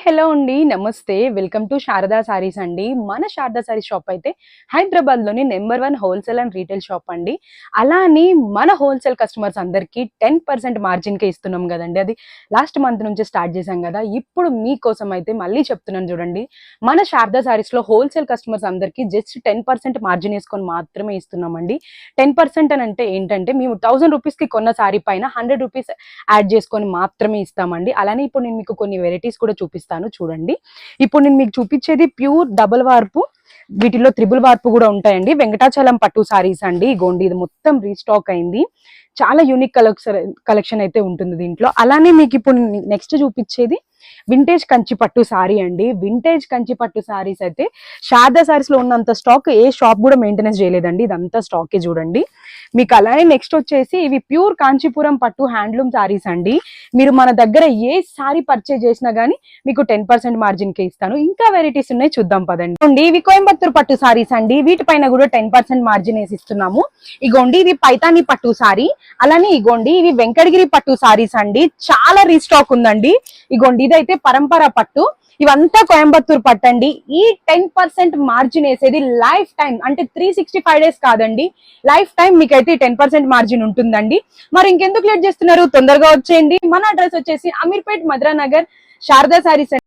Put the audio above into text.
Hello అండి, నమస్తే. Welcome to Sharada saris అండి. మన శారదా సారీస్ షాప్ అయితే హైదరాబాద్లోని number 1 wholesale and retail shop అండి. అలా అని మన హోల్సేల్ కస్టమర్స్ అందరికీ 10% మార్జిన్కే ఇస్తున్నాం కదండి. అది లాస్ట్ మంత్ నుంచి స్టార్ట్ చేశాం కదా. ఇప్పుడు మీకోసం అయితే మళ్ళీ చెప్తున్నాను చూడండి. మన శారదా సారీస్లో హోల్సేల్ కస్టమర్స్ అందరికీ జస్ట్ 10% మార్జిన్ వేసుకొని మాత్రమే ఇస్తున్నామండి. 10% అని అంటే ఏంటంటే మేము 1000 రూపీస్కి కొన్న సారీ పైన 100 రూపీస్ యాడ్ చేసుకొని మాత్రమే ఇస్తామండి. అలానే ఇప్పుడు నేను మీకు కొన్ని వెరైటీస్ కూడా చూపిస్తాను చూడండి. ఇప్పుడు నేను మీకు చూపించేది ప్యూర్ డబుల్ వార్పు, వీటిలో త్రిబుల్ వార్పు కూడా ఉంటాయండి. వెంకటాచలం పట్టు సారీస్ అండి. ఇగోండి, ఇది మొత్తం రీస్టాక్ అయింది. చాలా యూనిక్ కలెక్షన్ అయితే ఉంటుంది దీంట్లో. అలానే మీకు ఇప్పుడు నెక్స్ట్ చూపించేది వింటేజ్ కంచి పట్టు సారీ అండి. వింటేజ్ కంచి పట్టు సారీస్ అయితే శారదా సారీస్ లో ఉన్నంత స్టాక్ ఏ షాప్ కూడా మెయింటెనెన్స్ చేయలేదండి. ఇదంతా స్టాకే చూడండి మీకు. అలానే నెక్స్ట్ వచ్చేసి ఇవి ప్యూర్ కాంచీపురం పట్టు హ్యాండ్లూమ్ సారీస్ అండి. మీరు మన దగ్గర ఏ సారీ పర్చేజ్ చేసినా గానీ మీకు 10% మార్జిన్ కే ఇస్తాను. ఇంకా వెరైటీస్ ఉన్నాయి, చూద్దాం పదండి. ఇవి కోయంబత్తూర్ పట్టు సారీస్ అండి. వీటిపైన కూడా 10% మార్జిన్ వేసి ఇస్తున్నాము. ఇగోండి, ఇది పైతాని పట్టు సారీ. అలానే ఇగోండి, ఇవి వెంకటగిరి పట్టు సారీస్ అండి. చాలా రీస్టాక్ ఉందండి. ఇగోండి, ఇదైతే పరంపర పట్టు. ఇవంతా కోయంబత్తూర్ పట్టు అండి. ఈ 10% మార్జిన్ వేసేది లైఫ్ టైం, అంటే 365 డేస్ కాదండి, లైఫ్ టైం మీకైతే 10% మార్జిన్ ఉంటుందండి. మరి ఇంకెందుకు లేట్ చేస్తున్నారు, తొందరగా వచ్చేయండి. మన అడ్రస్ వచ్చేసి అమీర్పేట్, మధురా నగర్, శారదా సారీస్.